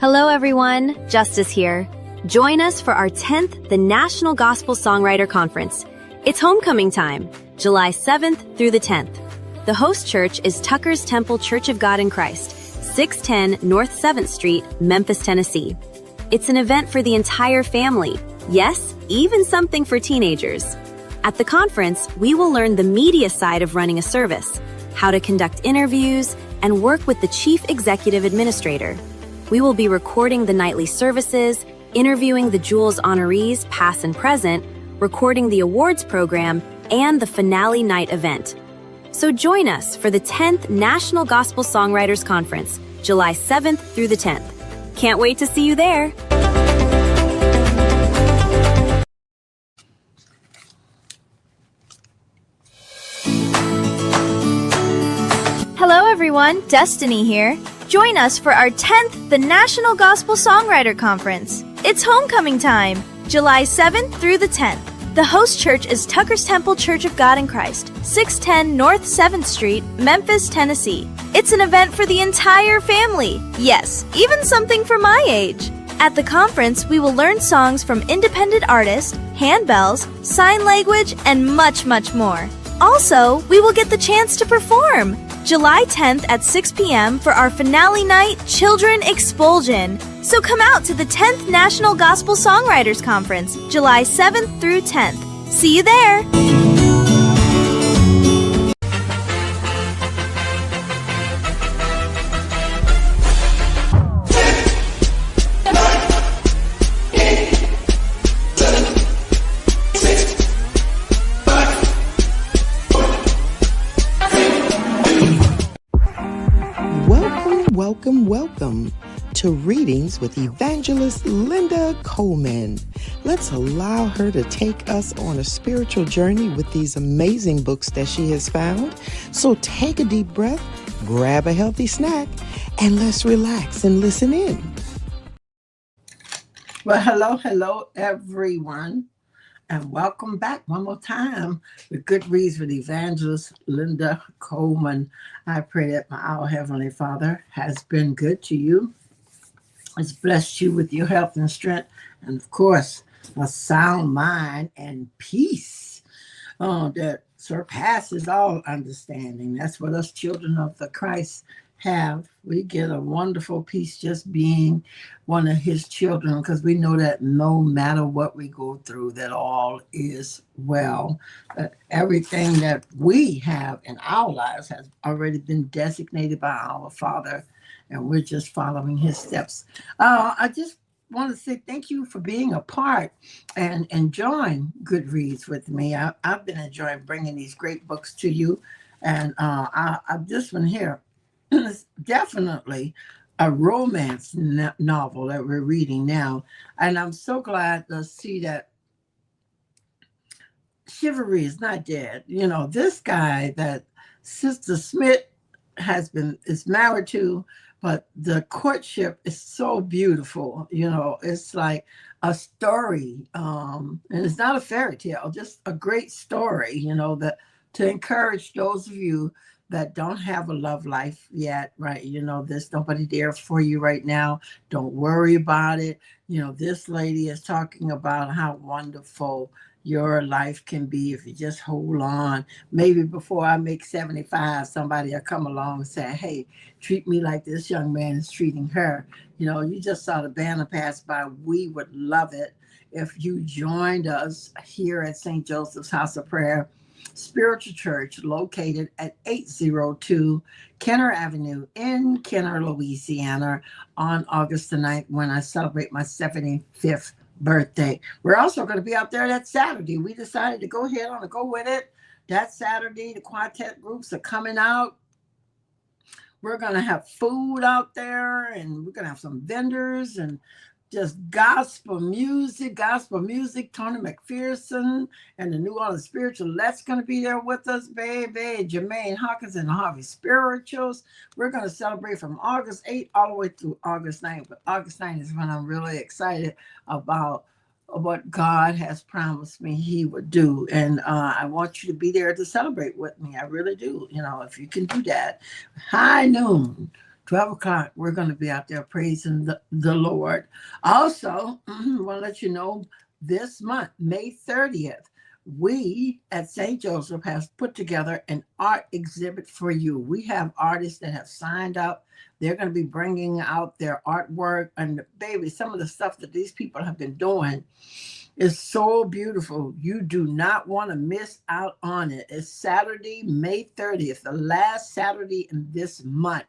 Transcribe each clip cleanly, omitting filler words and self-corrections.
Hello everyone, Justice here. Join us for our 10th The National Gospel Songwriter Conference. It's homecoming time, July 7th through the 10th. The host church is Tucker's Temple Church of God in Christ, 610 North 7th Street, Memphis, Tennessee. It's an event for the entire family. Yes, even something for teenagers. At the conference, we will learn the media side of running a service, how to conduct interviews, and work with the Chief Executive Administrator. We will be recording the nightly services, interviewing the Jewels honorees, past and present, recording the awards program, and the finale night event. So join us for the 10th National Gospel Songwriters Conference, July 7th through the 10th. Can't wait to see you there. Hello everyone, Destiny here. Join us for our 10th The National Gospel Songwriter Conference. It's homecoming time, July 7th through the 10th. The host church is Tucker's Temple Church of God in Christ, 610 North 7th Street, Memphis, Tennessee. It's an event for the entire family. Yes, even something for my age. At the conference, we will learn songs from independent artists, handbells, sign language, and much, much more. Also, we will get the chance to perform. July 10th at 6 p.m. for our finale night, Children Expulsion. So come out to the 10th National Gospel Songwriters Conference, July 7th through 10th. See you there! Welcome to Readings with Evangelist Linda Coleman. Let's allow her to take us on a spiritual journey with these amazing books that she has found. So take a deep breath, grab a healthy snack, and let's relax and listen in. Well, hello, everyone. And welcome back one more time with Good Reads with Evangelist Linda Coleman. I pray that our Heavenly Father has been good to you, has blessed you with your health and strength, and of course, a sound mind and peace that surpasses all understanding. That's what us children of the Christ have. We get a wonderful peace just being one of his children, because we know that no matter what we go through, that all is well. That everything that we have in our lives has already been designated by our Father, and we're just following his steps. I just want to say thank you for being a part and enjoying Good Reads with me. I've been enjoying bringing these great books to you, and this one here is definitely a romance novel that we're reading now. And I'm so glad to see that chivalry is not dead. You know, this guy that Sister Smith is married to, but the courtship is so beautiful. You know, it's like a story. And it's not a fairy tale, just a great story, you know, that to encourage those of you that don't have a love life yet, right? You know, there's nobody there for you right now. Don't worry about it. You know, this lady is talking about how wonderful your life can be if you just hold on. Maybe before I make 75, somebody will come along and say, hey, treat me like this young man is treating her. You know, you just saw the banner pass by. We would love it if you joined us here at St. Joseph's House of Prayer Spiritual Church, located at 802 Kenner Avenue in Kenner, Louisiana, on August the 9th, when I celebrate my 75th birthday. We're also going to be out there that Saturday. We decided to go ahead on and go with it. That Saturday, the quartet groups are coming out. We're going to have food out there, and we're going to have some vendors and just gospel music. Tony McPherson and the New Orleans Spiritualettes going to be there with us, baby. Jermaine Hawkins and the Harvey Spirituals. We're going to celebrate from August 8th all the way through August 9th. But August 9th is when I'm really excited about what God has promised me he would do. And I want you to be there to celebrate with me. I really do. You know, if you can do that, high noon, 12 o'clock, we're going to be out there praising the Lord. Also, I want to let you know this month, May 30th, we at St. Joseph has put together an art exhibit for you. We have artists that have signed up. They're going to be bringing out their artwork. And baby, some of the stuff that these people have been doing is so beautiful. You do not want to miss out on it. It's Saturday, May 30th, the last Saturday in this month,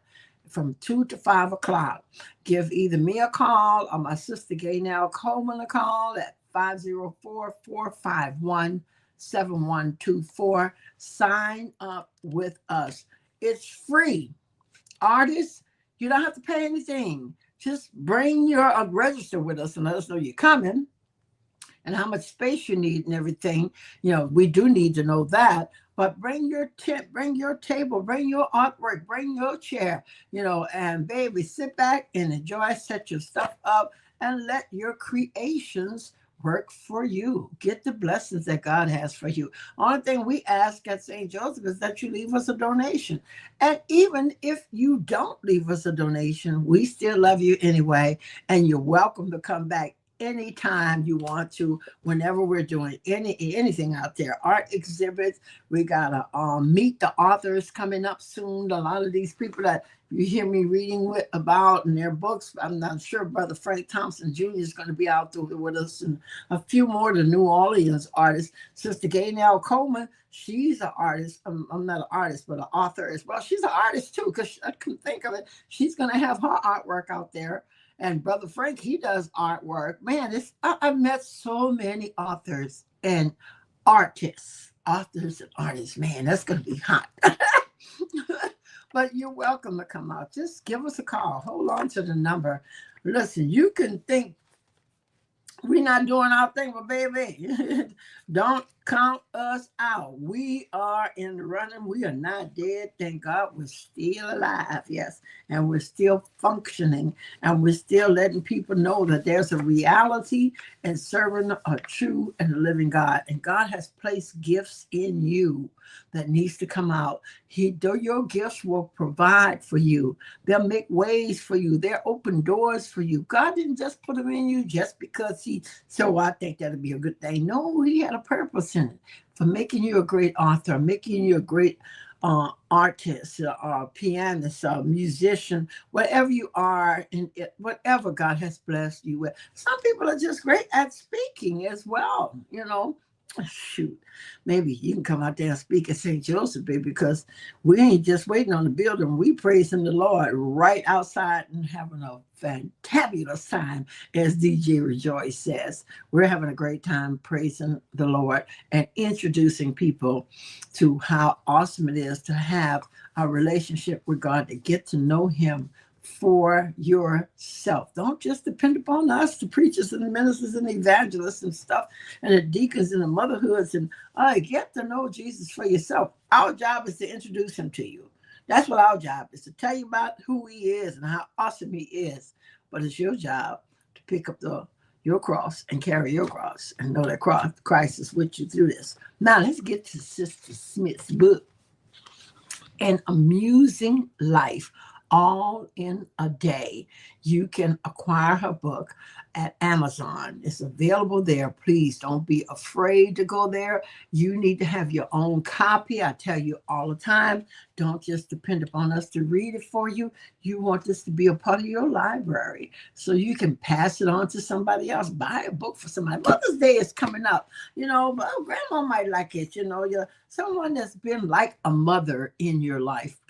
from 2 to 5 o'clock. Give either me a call or my sister Gaynell Coleman a call at 504-451-7124. Sign up with us. It's free. Artists, you don't have to pay anything. Just bring your register with us and let us know you're coming and how much space you need and everything. We do need to know that. But bring your tent, bring your table, bring your artwork, bring your chair, and baby, sit back and enjoy, set your stuff up, and let your creations work for you. Get the blessings that God has for you. Only thing we ask at St. Joseph is that you leave us a donation. And even if you don't leave us a donation, we still love you anyway, and you're welcome to come back anytime you want to, whenever we're doing anything out there. Art exhibits. We got a meet the authors coming up soon. A lot of these people that you hear me reading about in their books, I'm not sure Brother Frank Thompson Jr. is going to be out there with us, and a few more of the New Orleans artists. Sister Gaynell Coleman, she's an artist. I'm not an artist, but an author as well. She's an artist too, because I can think of it. She's going to have her artwork out there. And Brother Frank, he does artwork. Man, I've met so many authors and artists. Authors and artists. Man, that's going to be hot. But you're welcome to come out. Just give us a call. Hold on to the number. Listen, you can think we're not doing our thing, but baby, don't count us out. We are in the running. We are not dead. Thank God we're still alive. Yes. And we're still functioning. And we're still letting people know that there's a reality in serving a true and a living God. And God has placed gifts in you that needs to come out. Your gifts will provide for you. They'll make ways for you. They'll open doors for you. God didn't just put them in you just because I think that'd be a good thing. No, he had a purpose in it for making you a great author, making you a great artist, pianist, musician, whatever you are, and whatever God has blessed you with. Some people are just great at speaking as well, Shoot, maybe you can come out there and speak at St. Joseph, baby, because we ain't just waiting on the building. We praising the Lord right outside and having a fantabulous time, as DJ Rejoice says. We're having a great time praising the Lord and introducing people to how awesome it is to have a relationship with God, to get to know him for yourself. Don't just depend upon us, the preachers and the ministers and the evangelists and stuff, and the deacons and the motherhoods, and get to know Jesus for yourself. Our job is to introduce him to you. That's what our job is, to tell you about who he is and how awesome he is. But it's your job to pick up your cross and carry your cross and know that Christ is with you through this. Now let's get to Sister Smith's book, An Amusing Life, All in a Day. You can acquire her book at Amazon. It's available there. Please don't be afraid to go there. You need to have your own copy. I tell you all the time, don't just depend upon us to read it for you. You want this to be a part of your library so you can pass it on to somebody else. Buy a book for somebody. Mother's Day is coming up, but grandma might like it. You're someone that's been like a mother in your life.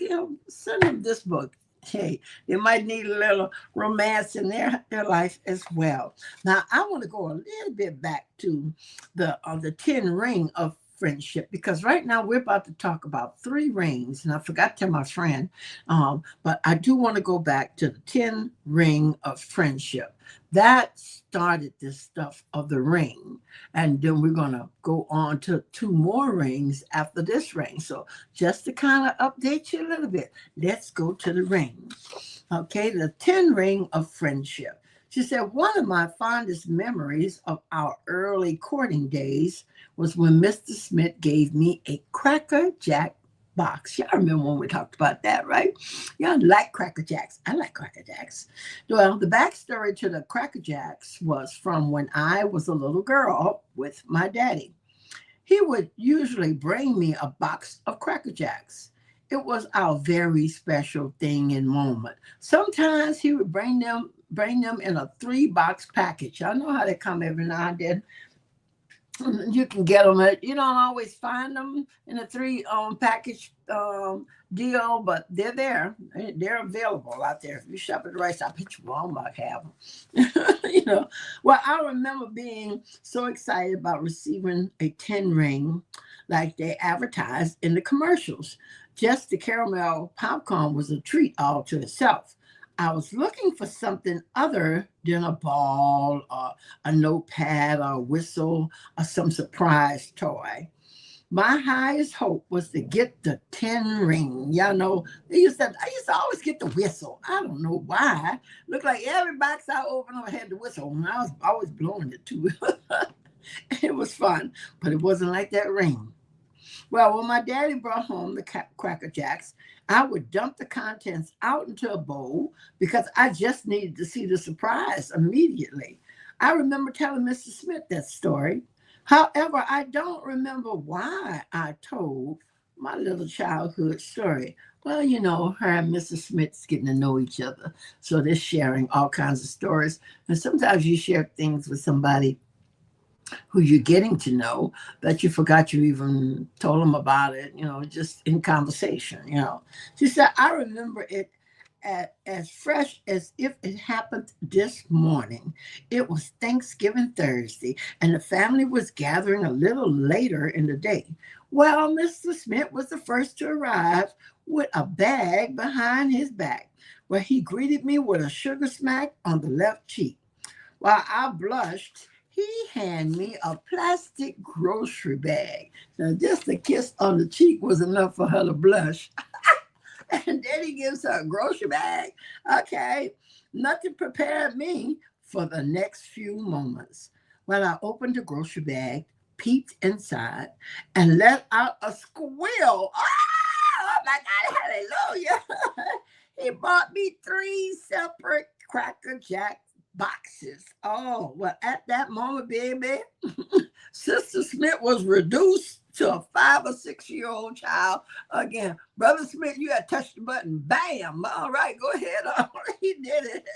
Send them this book. Hey, they might need a little romance in their life as well. Now, I want to go a little bit back to the 10 ring of friendship, because right now we're about to talk about 3 rings, and I forgot to tell my friend, but I do want to go back to the 10 ring of friendship. That started this stuff of the ring, and then we're going to go on to 2 more rings after this ring. So just to kind of update you a little bit, let's go to the ring. Okay, the 10 ring of friendship. She said, one of my fondest memories of our early courting days was when Mr. Smith gave me a Cracker Jack box. Y'all remember when we talked about that, right? Y'all like Cracker Jacks. I like Cracker Jacks. Well, the backstory to the Cracker Jacks was from when I was a little girl with my daddy. He would usually bring me a box of Cracker Jacks. It was our very special thing and moment. Sometimes he would bring them in a 3-box package. I know how they come every now and then. You can get them at, you don't always find them in a 3 package deal, but they're there. They're available out there. If you shop at the right side, I bet you Walmart have them. Well, I remember being so excited about receiving a 10 ring like they advertised in the commercials. Just the caramel popcorn was a treat all to itself. I was looking for something other than a ball or a notepad or a whistle or some surprise toy. My highest hope was to get the 10 ring. Y'all know, I used to always get the whistle. I don't know why. Looked like every box I opened up had the whistle, and I was always blowing it too. It was fun, but it wasn't like that ring. Well, when my daddy brought home the Cracker Jacks, I would dump the contents out into a bowl because I just needed to see the surprise immediately. I remember telling Mr. Smith that story. However, I don't remember why I told my little childhood story. Well, her and Mrs. Smith's getting to know each other. So they're sharing all kinds of stories. And sometimes you share things with somebody who you're getting to know that you forgot you even told them about it, just in conversation. She said, I remember it as fresh as if it happened this morning. It was Thanksgiving Thursday, and the family was gathering a little later in the day. Well, Mr. Smith was the first to arrive with a bag behind his back, where he greeted me with a sugar smack on the left cheek. While I blushed, he handed me a plastic grocery bag. Now, just a kiss on the cheek was enough for her to blush. And then he gives her a grocery bag. Okay, nothing prepared me for the next few moments. When I opened the grocery bag, peeked inside, and let out a squeal. Oh my God, hallelujah. He bought me 3 separate Cracker Jack boxes. Oh, well, at that moment, baby, Sister Smith was reduced to a 5 or 6-year-old child. Again, Brother Smith, you had touched the button. Bam. All right, go ahead. He did it.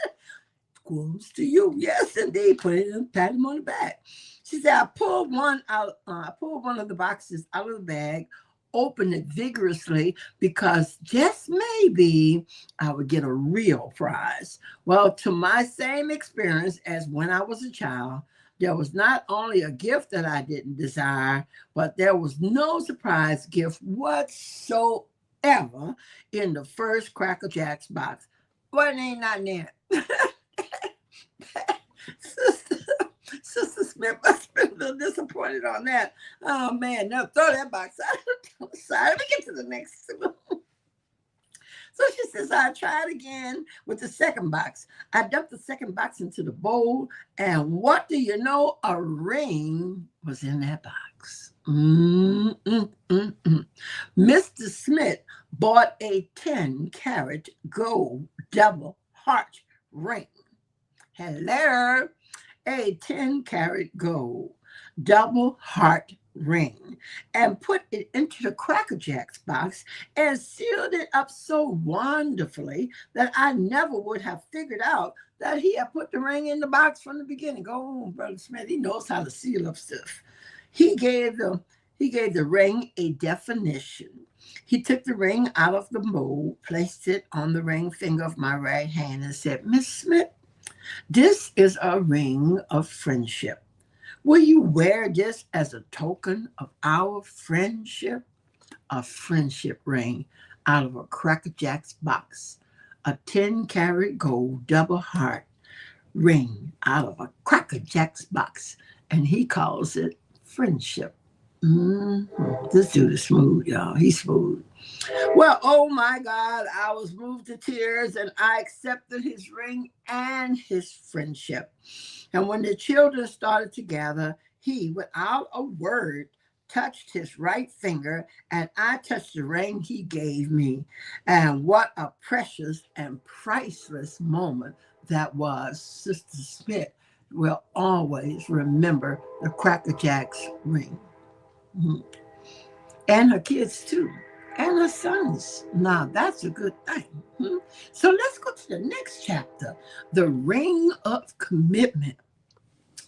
Quotes to you. Yes, indeed. Put it in, pat him on the back. She said, I pulled one out. I pulled one of the boxes out of the bag, opened it vigorously because just maybe I would get a real prize. Well, to my same experience as when I was a child, there was not only a gift that I didn't desire, but there was no surprise gift whatsoever in the first Cracker Jacks box. What ain't not there? Sister Smith must have been a little disappointed on that. Oh man, now throw that box out. Sorry, let me get to the next one. So she says, I tried again with the second box. I dumped the second box into the bowl, and what do you know? A ring was in that box. Mr. Smith bought a 10-carat gold double heart ring. Hello. A 10-carat gold double heart ring and put it into the Cracker Jacks box and sealed it up so wonderfully that I never would have figured out that he had put the ring in the box from the beginning. Go on, Brother Smith. He knows how to seal up stuff. He gave the ring a definition. He took the ring out of the mold, placed it on the ring finger of my right hand, and said, Miss Smith, this is a ring of friendship. Will you wear this as a token of our friendship? A friendship ring out of a Cracker Jacks box. A 10-carat gold double heart ring out of a Cracker Jacks box. And he calls it friendship. This dude is smooth, y'all. He's smooth. Well, oh my God, I was moved to tears and I accepted his ring and his friendship. And when the children started to gather, he, without a word, touched his right finger, and I touched the ring he gave me. And what a precious and priceless moment that was. Sister Smith will always remember the Cracker Jacks ring. Mhm. And her kids too, and her sons. Now that's a good thing. Mhm. So let's go to the next chapter, the ring of commitment.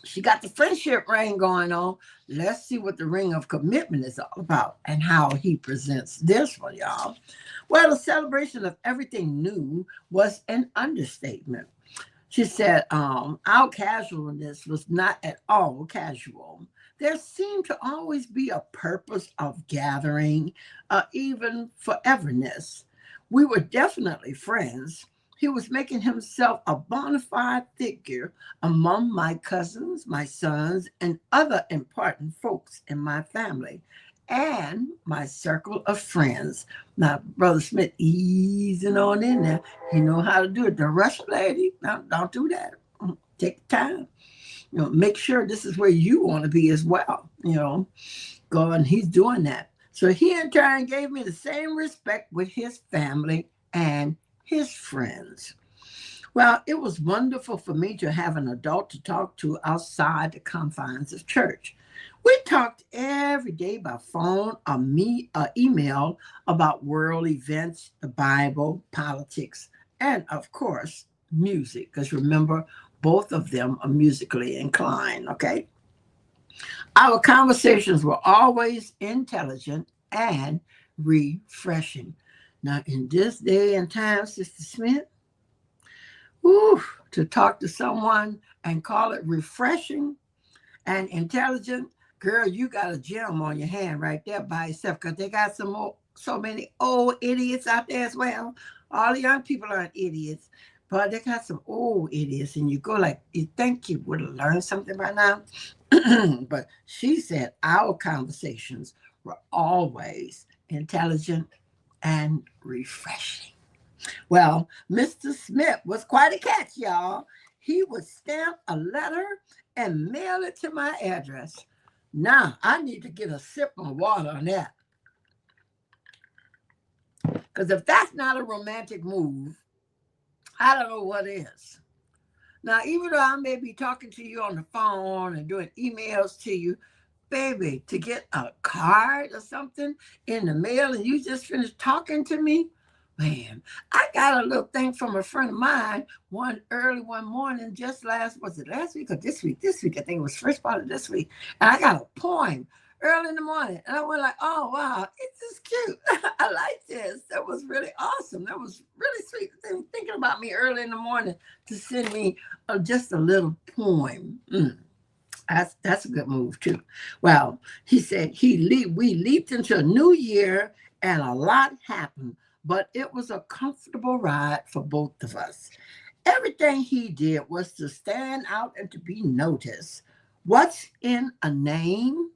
She got the friendship ring going on. Let's see what the ring of commitment is all about and how he presents this one, y'all. Well, the celebration of everything new was an understatement. She said, our casualness was not at all casual. There seemed to always be a purpose of gathering, even foreverness. We were definitely friends. He was making himself a bona fide figure among my cousins, my sons, and other important folks in my family and my circle of friends. Now, Brother Smith easing on in there. He know how to do it. The rush lady, no, don't do that. Take time. Make sure this is where you want to be as well. Go, and he's doing that. So he in turn gave me the same respect with his family and his friends. Well, it was wonderful for me to have an adult to talk to outside the confines of church. We talked every day by phone or email about world events, the Bible, politics, and of course, music. Because remember, both of them are musically inclined, okay? Our conversations were always intelligent and refreshing. Now, in this day and time, Sister Smith, to talk to someone and call it refreshing and intelligent, girl, you got a gem on your hand right there by itself, because they got so many old idiots out there as well. All the young people aren't idiots, but they got some old idiots, and you go like, you think you would have learned something by now? But she said our conversations were always intelligent and refreshing. Well, Mr. Smith was quite a catch, y'all. He would stamp a letter and mail it to my address. Now, I need to get a sip of water on that. Because if that's not a romantic move, I don't know what is. Now, even though I may be talking to you on the phone and doing emails to you, baby, to get a card or something in the mail and you just finished talking to me, man, I got a little thing from a friend of mine one morning, just last week or this week? This week, I think it was first part of this week. And I got a poem early in the morning. And I went like, oh, wow, it's just cute. I like this. That was really awesome. That was really sweet. They were thinking about me early in the morning to send me just a little poem. That's a good move, too. Well, he said we leaped into a new year and a lot happened, but it was a comfortable ride for both of us. Everything he did was to stand out and to be noticed. What's in a name?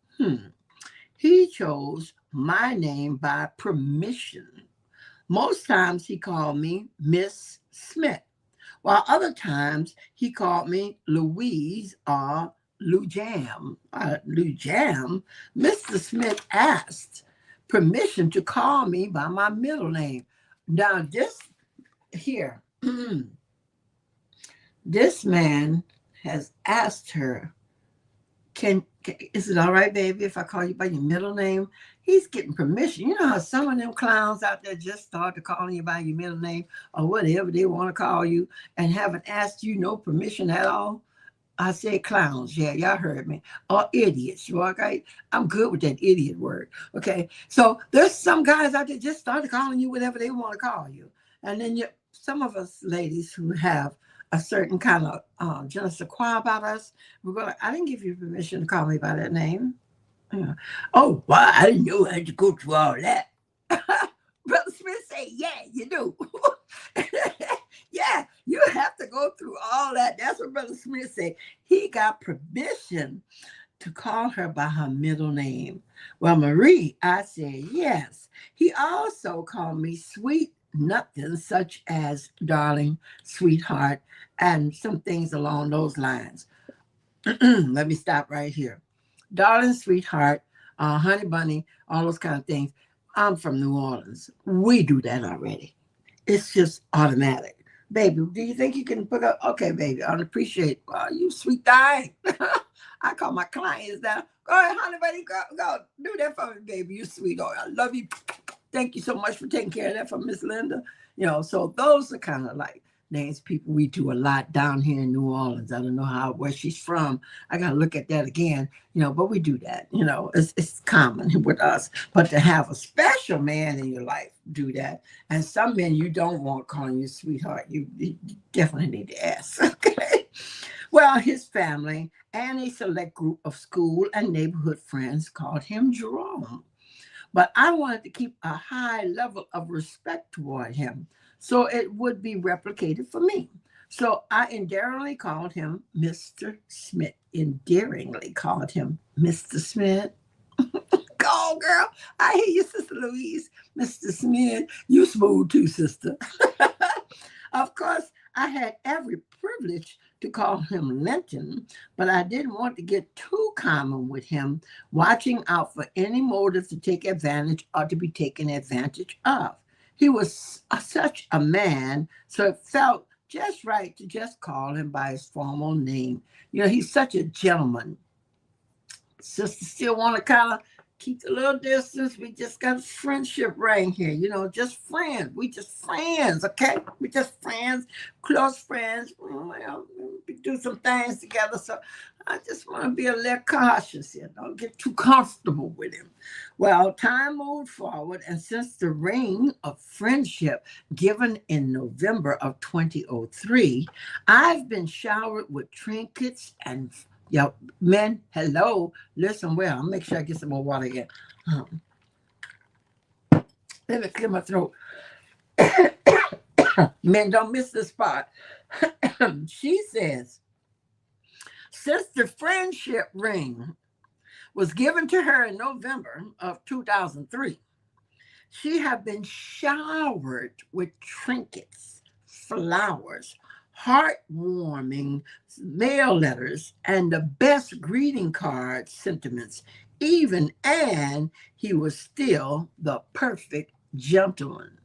He chose my name by permission. Most times he called me Miss Smith, while other times he called me Louise or Lou Jam. Lou Jam, Mr. Smith asked permission to call me by my middle name. Now this here, this man has asked her, is it all right, baby, if I call you by your middle name? He's getting permission. You know how some of them clowns out there just started calling you by your middle name or whatever they want to call you and haven't asked you no permission at all? I said clowns. Yeah, y'all heard me. Or idiots. Okay? I'm good with that idiot word. Okay? So there's some guys out there just started calling you whatever they want to call you. And then some of us ladies who have a certain kind of je ne sais quoi about us, we're going like, I didn't give you permission to call me by that name. Oh, well, I didn't know I had to go through all that. Brother Smith said, yeah, you do. Yeah, you have to go through all that. That's what Brother Smith said. He got permission to call her by her middle name. Well, Marie, I said, yes. He also called me sweet nothing, such as darling, sweetheart, and some things along those lines. Let me stop right here. Darling, sweetheart, honey bunny, all those kind of things. I'm from New Orleans. We do that already. It's just automatic. Baby, do you think you can pick up? Okay, baby, I'd appreciate you sweet thing. I call my clients down. Go ahead, honey bunny, go do that for me, baby. You sweet. Oh, I love you. Thank you so much for taking care of that for Miss Linda. So those are kind of like names people we do a lot down here in New Orleans. I don't know where she's from. I gotta look at that again, but we do that. It's common with us. But to have a special man in your life do that, and some men you don't want calling you sweetheart, you definitely need to ask. Okay. Well, his family and a select group of school and neighborhood friends called him Jerome. But I wanted to keep a high level of respect toward him, so it would be replicated for me. So I endearingly called him Mr. Smith. Endearingly called him Mr. Smith. Go, girl. I hear you, Sister Louise. Mr. Smith, you smooth too, sister. Of course, I had every privilege to call him Linton, but I didn't want to get too common with him, watching out for any motive to take advantage or to be taken advantage of. He was such a man, so it felt just right to just call him by his formal name. He's such a gentleman. Sister still want to kind of keep a little distance. We just got a friendship ring here, just friends. We just friends, okay? We just friends, close friends. Well, we do some things together. So I just want to be a little cautious here. Don't get too comfortable with him. Well, time moved forward, and since the ring of friendship given in November of 2003, I've been showered with trinkets and men, hello, listen well. I'll make sure I get some more water again. Let me clear my throat. Men, don't miss this spot. She says, since the friendship ring was given to her in November of 2003, she have been showered with trinkets, flowers, heartwarming mail letters, and the best greeting card sentiments, and he was still the perfect gentleman.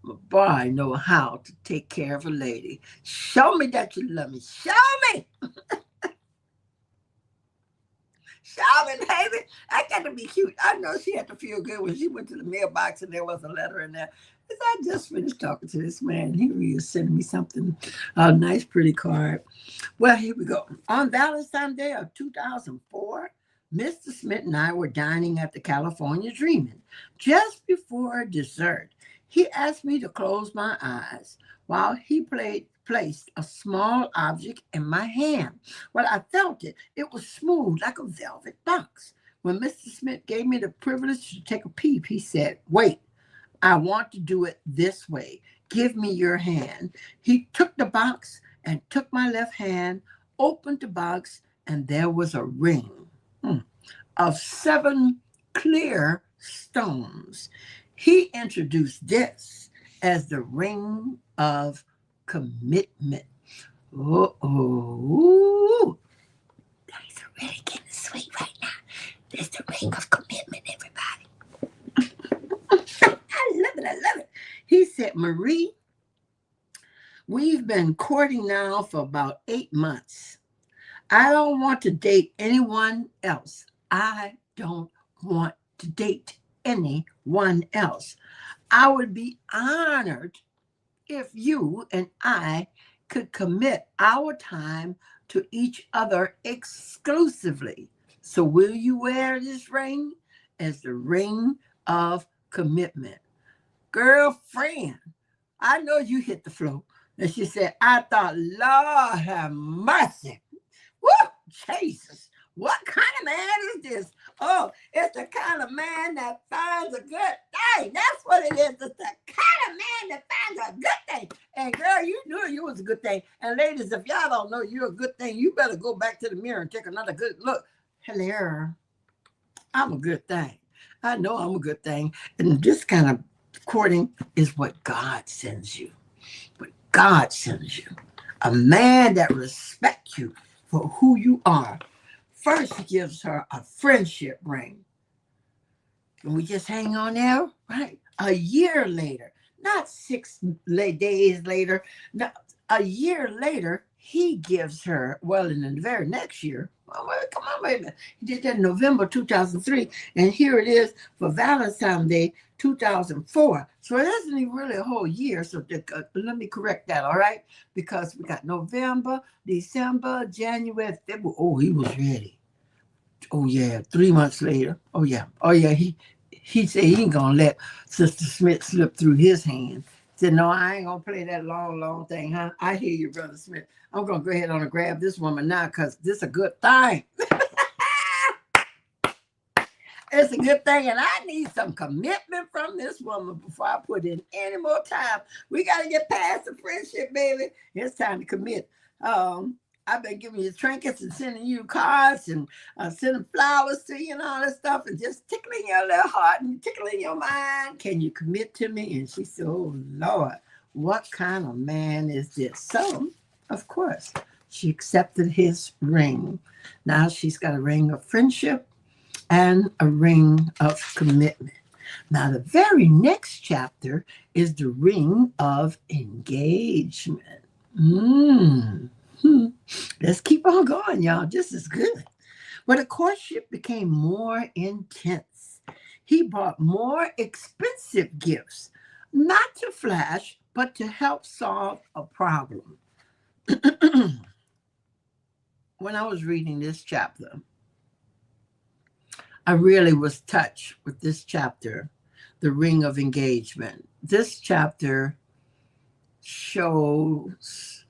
Boy, I know how to take care of a lady. Show me that you love me. Show me. Show me, baby. I got to be cute. I know she had to feel good when she went to the mailbox and there was a letter in there. I just finished talking to this man. He was sending me something, a nice, pretty card. Well, here we go. On Valentine's Day of 2004, Mr. Smith and I were dining at the California Dreamin'. Just before dessert, he asked me to close my eyes while he placed a small object in my hand. Well, I felt it. It was smooth like a velvet box. When Mr. Smith gave me the privilege to take a peep, he said, wait. I want to do it this way. Give me your hand. He took the box and took my left hand, opened the box, and there was a ring of 7 clear stones. He introduced this as the ring of commitment. Oh, things are really getting sweet right now. There's the ring of commitment, everybody. I love it. He said, Marie, we've been courting now for about 8 months. I don't want to date anyone else. I don't want to date anyone else. I would be honored if you and I could commit our time to each other exclusively. So will you wear this ring as the ring of commitment? Girlfriend, I know you hit the floor. And she said, I thought, Lord have mercy. Woo, Jesus. What kind of man is this? Oh, it's the kind of man that finds a good thing. That's what it is. It's the kind of man that finds a good thing. And girl, you knew you was a good thing. And ladies, if y'all don't know you're a good thing, you better go back to the mirror and take another good look. Hello, I'm a good thing. I know I'm a good thing. And this kind of courting is what God sends you. What God sends you. A man that respects you for who you are. First, he gives her a friendship ring. And we just hang on there, right? A year later, not 6 days later, no, a year later, he gives her, well, in the very next year, oh, well, come on, wait a minute. He did that in November 2003, and here it is for Valentine's Day 2004. So it isn't even really a whole year. So let me correct that, all right? Because we got November, December, January, February. Oh, he was ready. Oh yeah, 3 months later. Oh yeah. Oh yeah. He said he ain't gonna let Sister Smith slip through his hand. Said, no, I ain't gonna play that long thing, huh? I hear you, Brother Smith. I'm gonna go ahead on and grab this woman now because this is a good thing. It's a good thing, and I need some commitment from this woman before I put in any more time. We got to get past the friendship, baby. It's time to commit. I've been giving you trinkets and sending you cards and sending flowers to you and all that stuff and just tickling your little heart and tickling your mind. Can you commit to me? And she said, oh, Lord, what kind of man is this? So, of course, she accepted his ring. Now she's got a ring of friendship and a ring of commitment. Now, the very next chapter is the ring of engagement. Let's keep on going, y'all. This is good. Well, the courtship became more intense. He bought more expensive gifts, not to flash, but to help solve a problem. When I was reading this chapter, I really was touched with this chapter, the ring of engagement. This chapter shows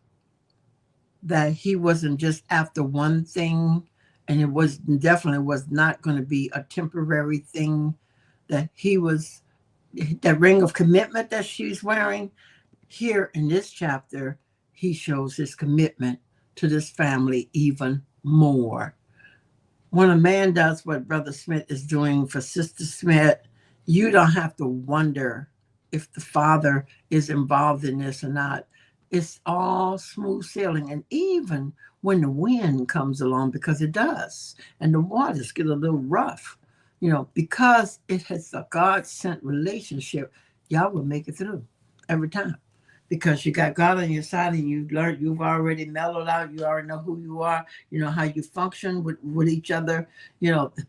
that he wasn't just after one thing, and it was definitely was not going to be a temporary thing, that he was, that ring of commitment that she's wearing. Here in this chapter, he shows his commitment to this family even more. When a man does what Brother Smith is doing for Sister Smith, you don't have to wonder if the father is involved in this or not. It's all smooth sailing. And even when the wind comes along, because it does, and the waters get a little rough, because it has a God-sent relationship, y'all will make it through every time. Because you got God on your side and you've already mellowed out. You already know who you are. You know how you function with each other.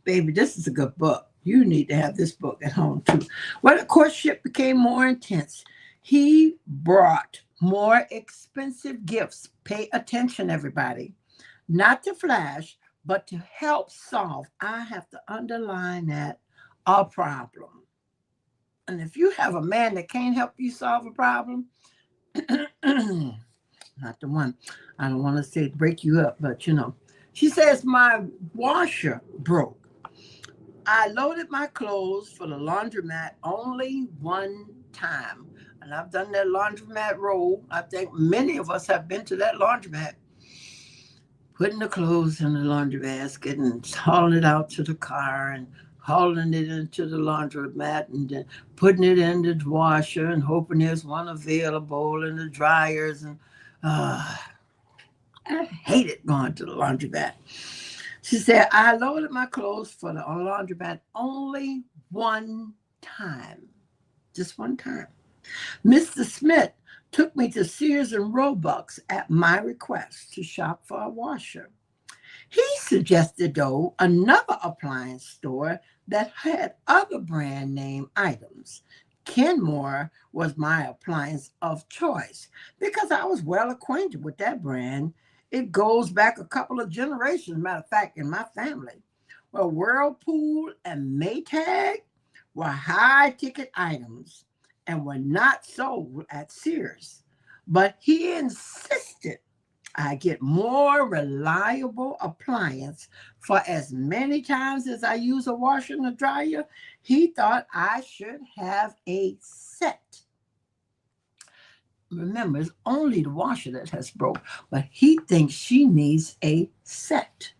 Baby, this is a good book. You need to have this book at home too. Well, the courtship became more intense. He brought more expensive gifts. Pay attention, everybody. Not to flash, but to help solve. I have to underline that, a problem. And if you have a man that can't help you solve a problem, not the one. I don't want to say break you up, but she says, my washer broke. I loaded my clothes for the laundromat only one time. And I've done that laundromat roll. I think many of us have been to that laundromat, putting the clothes in the laundry basket and hauling it out to the car and hauling it into the laundromat and then putting it in the washer and hoping there's one available in the dryers. And I hated going to the laundromat. She said, I loaded my clothes for the laundromat only one time. Just one time. Mr. Smith took me to Sears and Roebuck's at my request to shop for a washer. He suggested, though, another appliance store that had other brand name items. Kenmore was my appliance of choice because I was well acquainted with that brand. It goes back a couple of generations, matter of fact, in my family. Well, Whirlpool and Maytag were high-ticket items and were not sold at Sears. But he insisted I get more reliable appliance for as many times as I use a washer and a dryer. He thought I should have a set. Remember, it's only the washer that has broke, but he thinks she needs a set.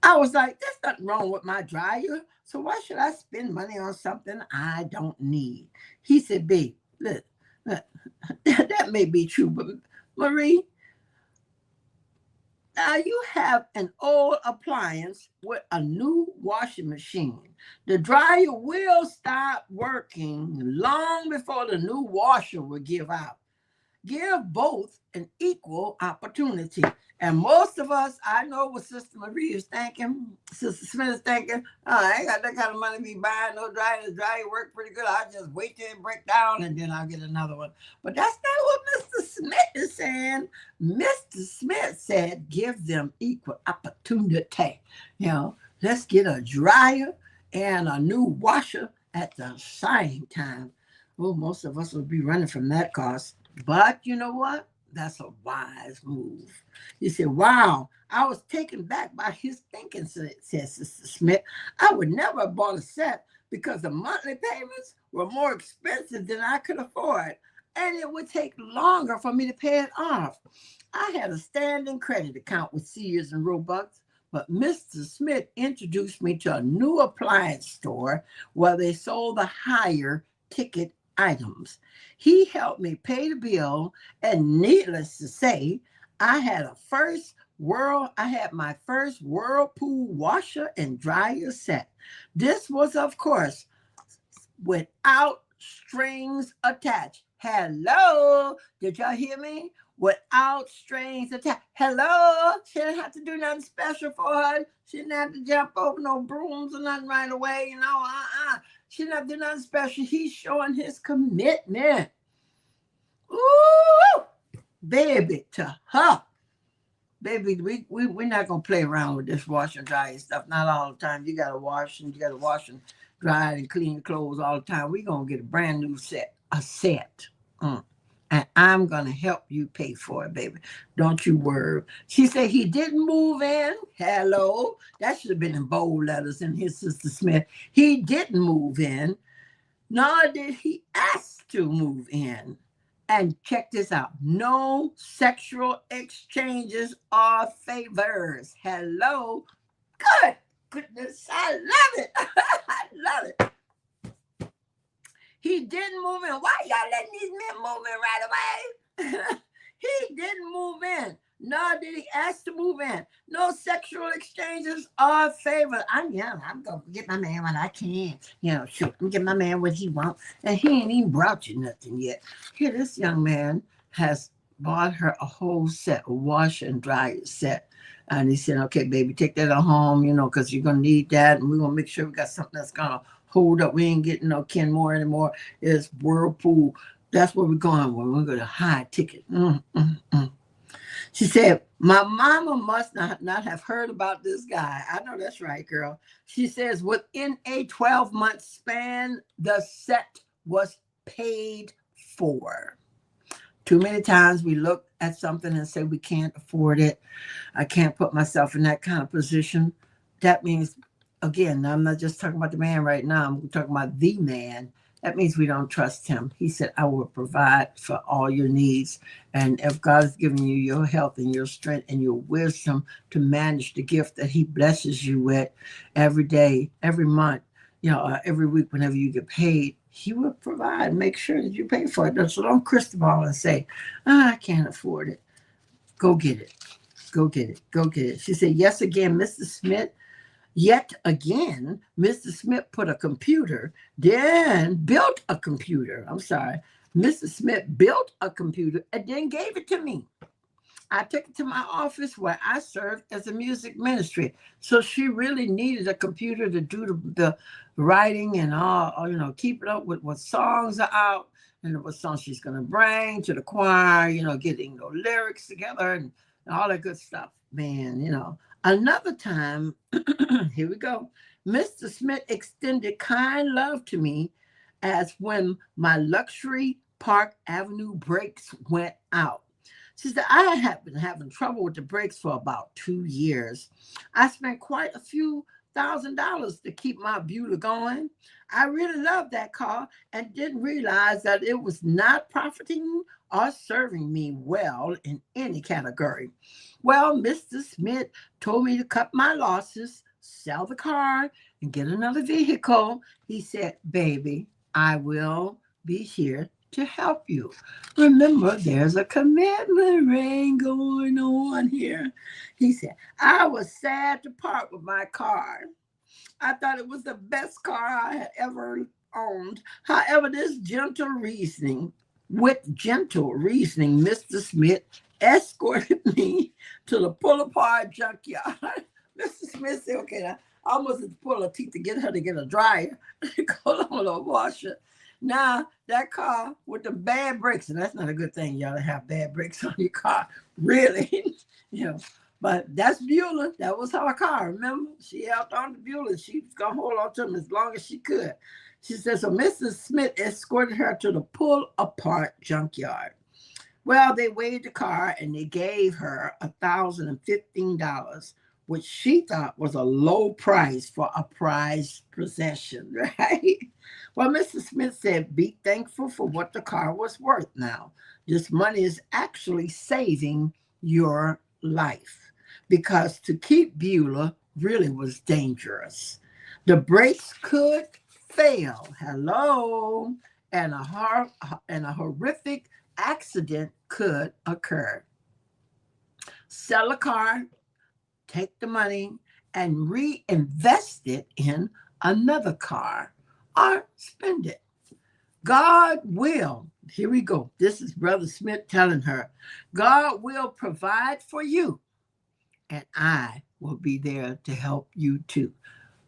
I was like, there's nothing wrong with my dryer, so why should I spend money on something I don't need? He said, babe, look, that may be true, but Marie, You have an old appliance with a new washing machine. The dryer will stop working long before the new washer will give out. Give both an equal opportunity. And most of us, I know what Sister Marie is thinking, Sister Smith is thinking, oh, I ain't got that kind of money to be buying no dryer. The dryer work pretty good. I'll just wait till it break down and then I'll get another one. But that's not what Mr. Smith is saying. Mr. Smith said, give them equal opportunity. Let's get a dryer and a new washer at the same time. Well, most of us will be running from that cost. But you know what? That's a wise move. You say, wow, I was taken back by his thinking, says Sister Smith. I would never have bought a set because the monthly payments were more expensive than I could afford, and it would take longer for me to pay it off. I had a standing credit account with Sears and Roebuck, but Mr. Smith introduced me to a new appliance store where they sold the higher ticket items. He helped me pay the bill, and needless to say, I had my first Whirlpool washer and dryer set. This was, of course, without strings attached. Hello, did y'all hear me? Without strings attached. Hello, she didn't have to do nothing special for her. She didn't have to jump over no brooms or nothing right away. She didn't have to do nothing special. He's showing his commitment. Ooh, baby, to her. Baby, we're not going to play around with this wash and dry stuff. Not all the time. You got to wash and dry and clean your clothes all the time. We're going to get a brand new set. A set. And I'm going to help you pay for it, baby. Don't you worry. She said he didn't move in. Hello. That should have been in bold letters in his, Sister Smith. He didn't move in, nor did he ask to move in. And check this out. No sexual exchanges or favors. Hello. Good goodness. I love it. I love it. He didn't move in. Why y'all letting these men move in right away? He didn't move in. Nor did he ask to move in. No sexual exchanges or favors. I'm going to get my man what I can. Shoot, I'm get my man what he wants. And he ain't even brought you nothing yet. Here, this young man has bought her a whole set, a wash and dryer set. And he said, okay, baby, take that home, because you're going to need that. And we're going to make sure we got something that's going to hold up. We ain't getting no Kenmore anymore. It's Whirlpool. That's where we're going. We're going to go to high ticket. She said, my mama must not have heard about this guy. I know that's right, girl. She says, within a 12-month span, the set was paid for. Too many times we look at something and say we can't afford it. I can't put myself in that kind of position. That means, again, I'm not just talking about the man right now. I'm talking about the man. That means we don't trust him. He said, I will provide for all your needs. And if God has given you your health and your strength and your wisdom to manage the gift that he blesses you with every day, every month, every week, whenever you get paid, he will provide. Make sure that you pay for it. So don't crystal ball and say, I can't afford it. Go get it. Go get it. Go get it. She said, yes, again, Mr. Smith. Yet again, Mr. Smith built a computer. Mr. Smith built a computer and then gave it to me. I took it to my office where I served as a music ministry. So she really needed a computer to do the writing and all, keep it up with what songs are out and what songs she's going to bring to the choir, getting the lyrics together and all that good stuff. Man, Another time, here we go. Mr. Smith extended kind love to me as when my luxury Park Avenue brakes went out. She said, I had been having trouble with the brakes for about 2 years. I spent quite a few $1,000s to keep my Buick going. I really loved that car and didn't realize that it was not profiting or serving me well in any category. Well, Mr. Smith told me to cut my losses, sell the car, and get another vehicle. He said, baby, I will be here to help you. Remember, there's a commitment ring going on here. He said, I was sad to part with my car. I thought it was the best car I had ever owned. However, with gentle reasoning, Mr. Smith escorted me to the pull-apart junkyard. Mr. Smith said, okay, now, I almost had to pull her teeth to get her to get a dryer, go on a washer. Now, that car with the bad brakes, and that's not a good thing, y'all, to have bad brakes on your car, really, you know. But that's Beulah. That was her car, remember? She held on to Beulah. She was going to hold on to him as long as she could. She said, so Mrs. Smith escorted her to the pull-apart junkyard. Well, they weighed the car, and they gave her $1,015, which she thought was a low price for a prized possession, right? Well, Mr. Smith said, be thankful for what the car was worth now. This money is actually saving your life, because to keep Beulah really was dangerous. The brakes could fail. Hello. And a horrific accident could occur. Sell a car, take the money, and reinvest it in another car, or spend it. God will, here we go. This is Brother Smith telling her, God will provide for you, and I will be there to help you too.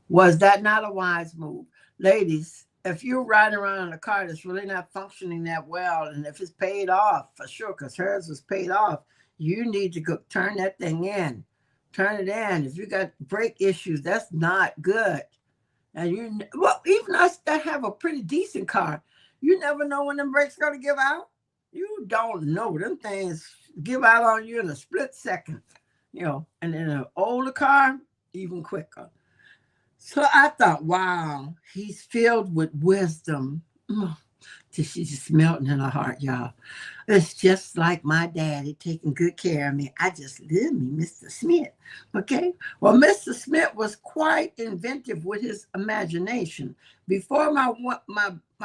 Was that not a wise move? Ladies, if you're riding around in a car that's really not functioning that well, and if it's paid off, for sure, because hers was paid off, you need to go turn that thing in. Turn it in. If you got brake issues, that's not good. And even us that have a pretty decent car, you never know when them brakes going to give out. You don't know. Them things give out on you in a split second, and in an older car, even quicker. So I thought, wow, he's filled with wisdom. She's just melting in her heart, y'all. It's just like my daddy taking good care of me. I just love me, Mr. Smith. Okay? Well, Mr. Smith was quite inventive with his imagination. Before my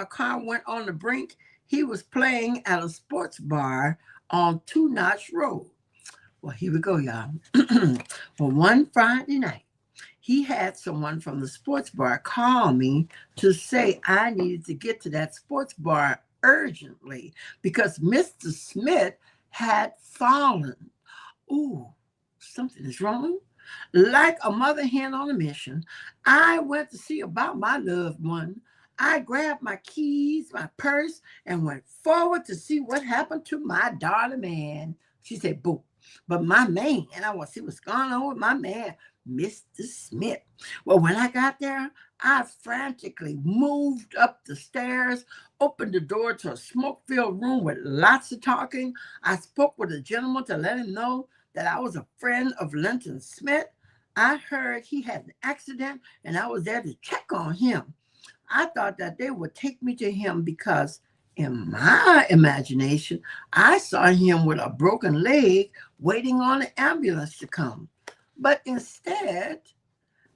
car went on the brink, he was playing at a sports bar on Two Notch Road. Well, here we go, y'all. Well, one Friday night, he had someone from the sports bar call me to say I needed to get to that sports bar urgently because Mr. Smith had fallen. Ooh, something is wrong. Like a mother hen on a mission, I went to see about my loved one. I grabbed my keys, my purse, and went forward to see what happened to my darling man. She said, boo. But my man, I want to see what's going on with my man, Mr. Smith. Well, when I got there, I frantically moved up the stairs, opened the door to a smoke-filled room with lots of talking. I spoke with a gentleman to let him know that I was a friend of Linton Smith. I heard he had an accident, and I was there to check on him. I thought that they would take me to him because in my imagination, I saw him with a broken leg waiting on an ambulance to come. But instead,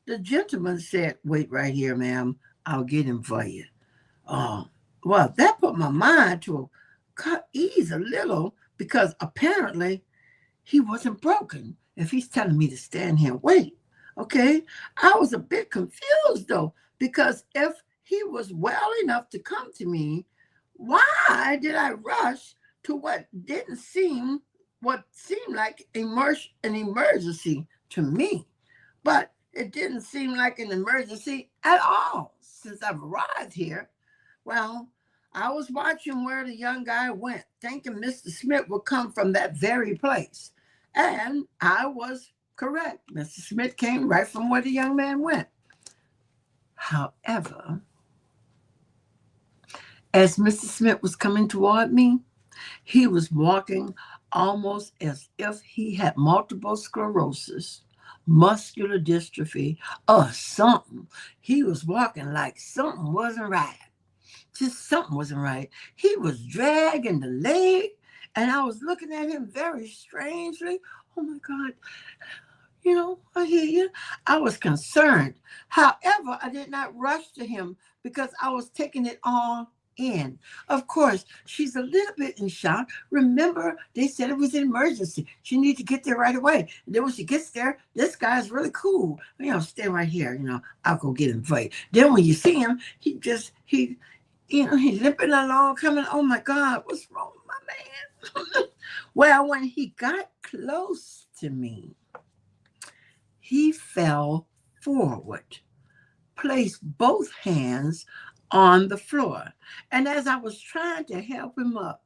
the gentleman said, wait right here, ma'am. I'll get him for you. Well, that put my mind to ease a little because apparently he wasn't broken if he's telling me to stand here and wait. Okay? I was a bit confused, though, because if he was well enough to come to me, why did I rush to what seemed like an emergency to me? But it didn't seem like an emergency at all since I've arrived here. Well, I was watching where the young guy went, thinking Mr. Smith would come from that very place. And I was correct. Mr. Smith came right from where the young man went. However, as Mr. Smith was coming toward me, he was walking almost as if he had multiple sclerosis, muscular dystrophy, or something. He was walking like something wasn't right. Just something wasn't right. He was dragging the leg, and I was looking at him very strangely. Oh, my God. I hear you. I was concerned. However, I did not rush to him because I was taking it all in. Of course, she's a little bit in shock. Remember, they said it was an emergency. She needs to get there right away. And then when she gets there, this guy's really cool. Stay right here. I'll go get him for you. Then when you see him, he's limping along, coming. Oh my God, what's wrong with my man? Well, when he got close to me, he fell forward, placed both hands on the floor. And as I was trying to help him up,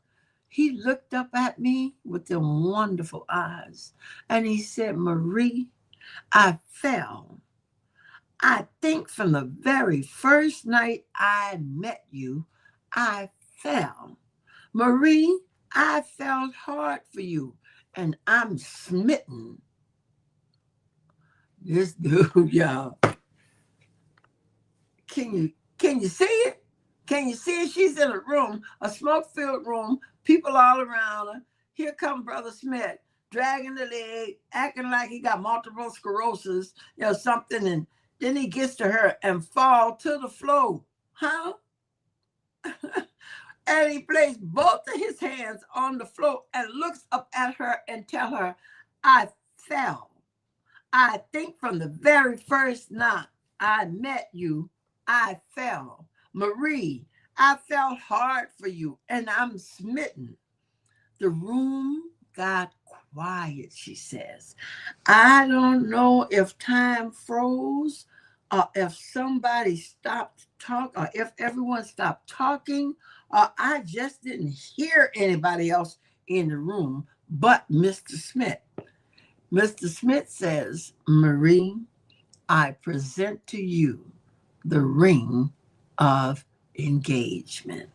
he looked up at me with them wonderful eyes. And he said, Marie, I fell. I think from the very first night I met you, I fell. Marie, I felt hard for you, and I'm smitten. This dude, y'all. Can you see it? Can you see it? She's in a room, a smoke-filled room, people all around her. Here come Brother Smith, dragging the leg, acting like he got multiple sclerosis, something. And then he gets to her and fall to the floor. Huh? And he placed both of his hands on the floor and looks up at her and tell her, I fell. I think from the very first night I met you, I fell. Marie, I felt hard for you, and I'm smitten. The room got quiet, she says. I don't know if time froze or if somebody stopped talking or if everyone stopped talking or I just didn't hear anybody else in the room but Mr. Smith. Mr. Smith says, Marie, I present to you the ring of engagement.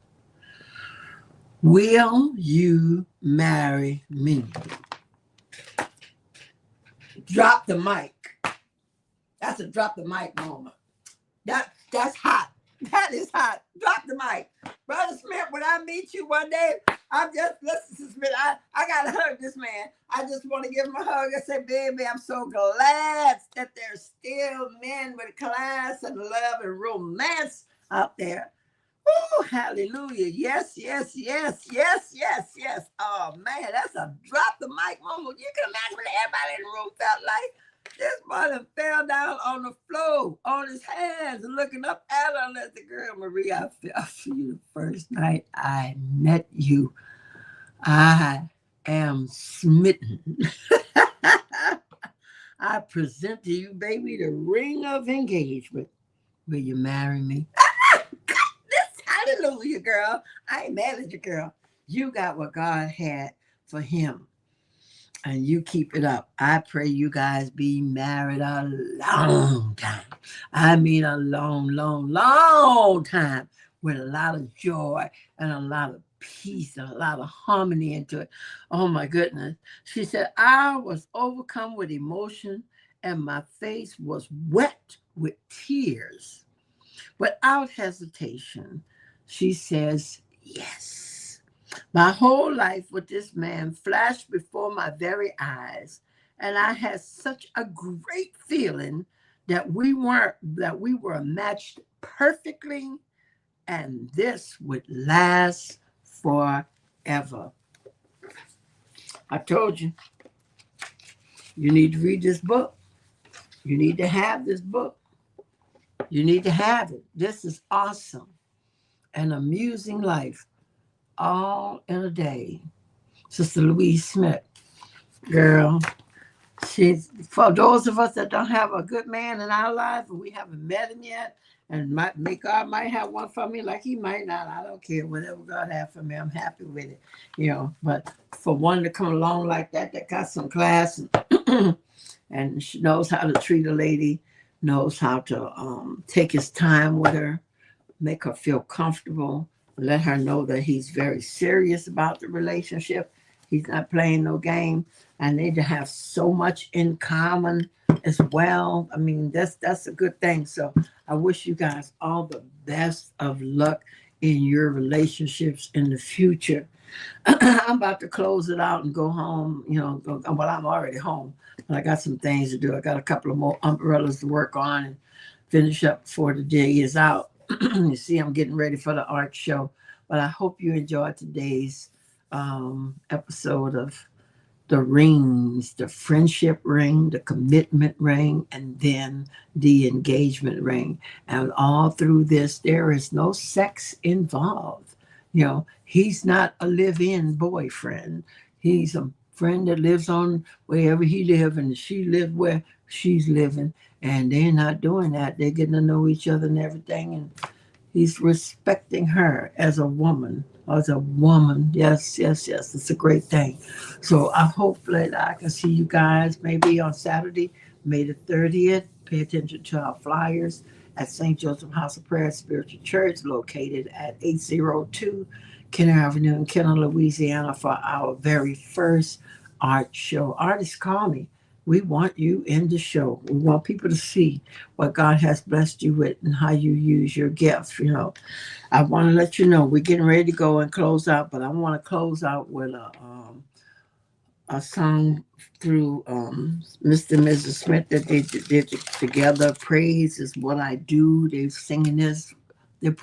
Will you marry me? Drop the mic. That's a drop the mic moment. That's hot. That is hot. Drop the mic. Brother Smith, when I meet you one day, listen to Smith, I got to hug this man. I just want to give him a hug and say, baby, I'm so glad that there's still men with class and love and romance out there. Oh, hallelujah. Yes, yes, yes, yes, yes, yes. Oh, man, that's a drop the mic moment. You can imagine what everybody in the room felt like. This boy fell down on the floor, on his hands, and looking up at her and let the girl, Marie, I fell for you the first night I met you. I am smitten. I present to you, baby, the ring of engagement. Will you marry me? Hallelujah, girl. I ain't mad at you, girl. You got what God had for him. And you keep it up. I pray you guys be married a long time. I mean a long, long, long time with a lot of joy and a lot of peace and a lot of harmony into it. Oh my goodness. She said, I was overcome with emotion and my face was wet with tears. Without hesitation, she says, yes. My whole life with this man flashed before my very eyes, and I had such a great feeling that we were matched perfectly, and this would last forever. I told you, you need to read this book. You need to have this book. You need to have it. This is awesome. An amusing life. All in a day. Sister Louise Smith, girl, she's for those of us that don't have a good man in our life and we haven't met him yet, and God might have one for me, like he might not. I don't care. Whatever God has for me, I'm happy with it. But for one to come along like that got some class and she knows how to treat a lady, knows how to take his time with her, make her feel comfortable. Let her know that he's very serious about the relationship. He's not playing no game. And they have so much in common as well. I mean, that's a good thing. So I wish you guys all the best of luck in your relationships in the future. I'm about to close it out and go home. Well, I'm already home, but I got some things to do. I got a couple of more umbrellas to work on and finish up before the day is out. You see, I'm getting ready for the art show, but I hope you enjoyed today's episode of the rings, the friendship ring, the commitment ring, and then the engagement ring. And all through this, there is no sex involved. He's not a live-in boyfriend. He's a friend that lives on wherever he lives, and she lives where she's living. And they're not doing that. They're getting to know each other and everything. And he's respecting her as a woman. As a woman. Yes, yes, yes. It's a great thing. So I hope that I can see you guys maybe on Saturday, May the 30th. Pay attention to our flyers at St. Joseph House of Prayer Spiritual Church, located at 802 Kenner Avenue in Kenner, Louisiana, for our very first art show. Artists, call me. We want you in the show. We want people to see what God has blessed you with and how you use your gifts. I want to let you know we're getting ready to go and close out, but I want to close out with a song through Mr. and Mrs. Smith that they did together. Praise is what I do. They're singing this. They're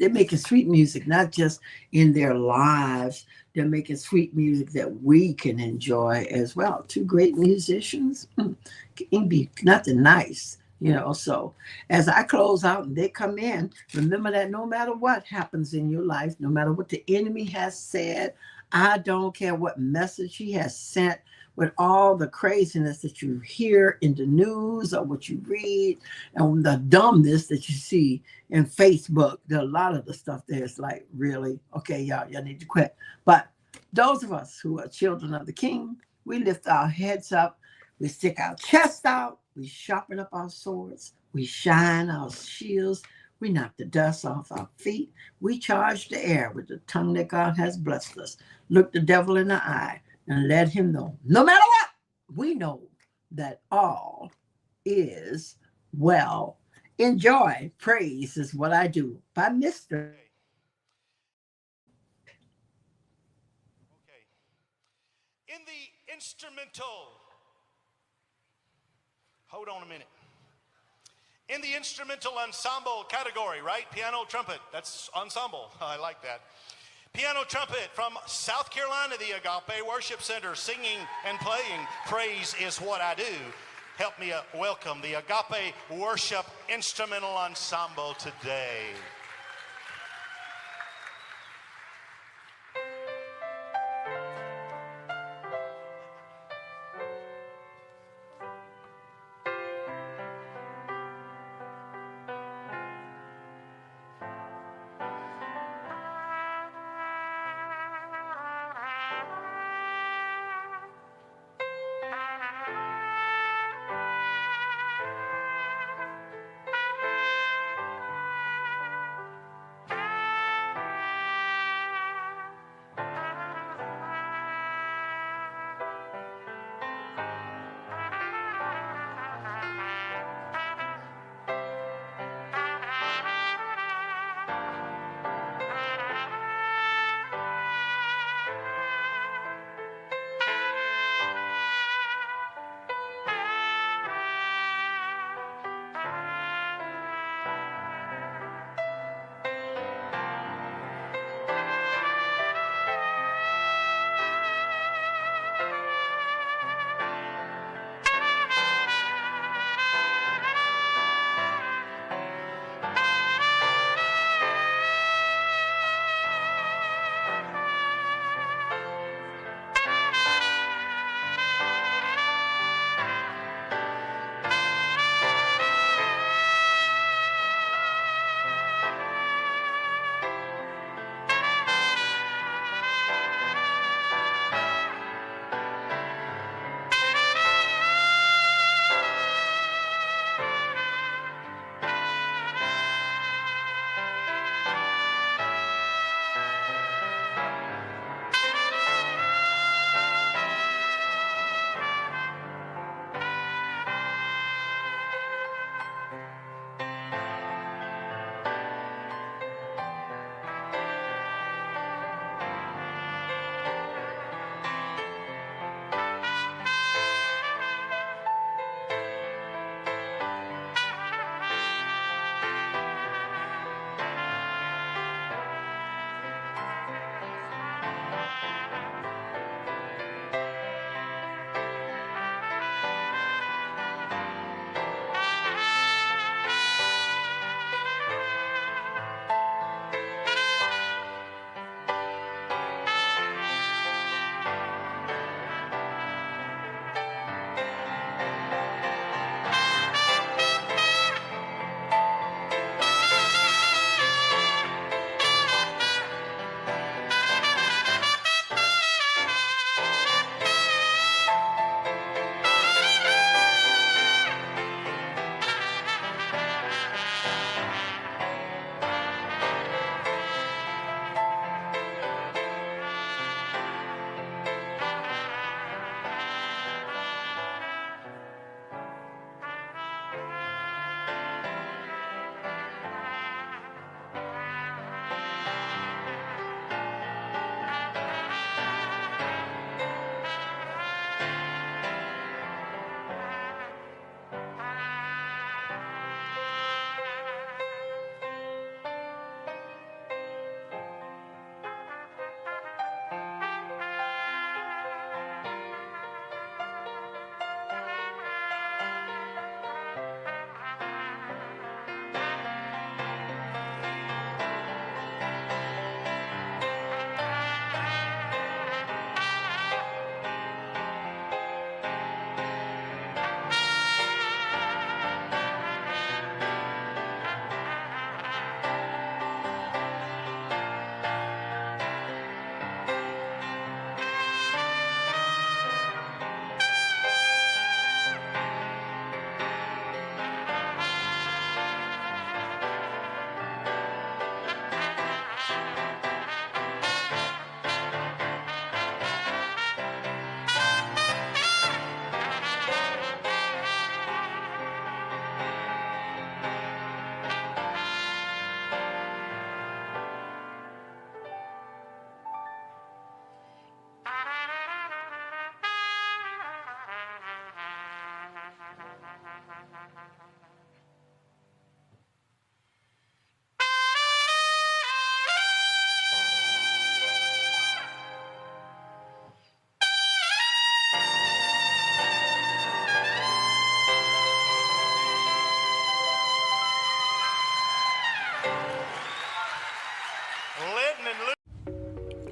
making sweet music, not just in their lives. They're making sweet music that we can enjoy as well. Two great musicians. Can be nothing nice. So as I close out and they come in, remember that no matter what happens in your life, no matter what the enemy has said, I don't care what message he has sent, with all the craziness that you hear in the news or what you read and the dumbness that you see in Facebook. A lot of the stuff there is like, really? Okay, y'all need to quit. But those of us who are children of the King, we lift our heads up, we stick our chest out, we sharpen up our swords, we shine our shields, we knock the dust off our feet, we charge the air with the tongue that God has blessed us. Look the devil in the eye and let him know, no matter what, we know that all is well. Enjoy. Praise is what I do by Mr. Okay. In the instrumental, hold on a minute. In the instrumental ensemble category, right? Piano, trumpet, that's ensemble. I like that. Piano, trumpet from South Carolina, the Agape Worship Center, singing and playing Praise is What I Do. Help me welcome the Agape Worship Instrumental Ensemble today.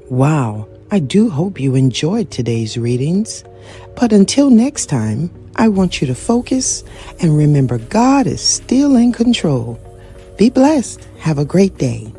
Wow, I do hope you enjoyed today's readings. But until next time, I want you to focus and remember God is still in control. Be blessed. Have a great day.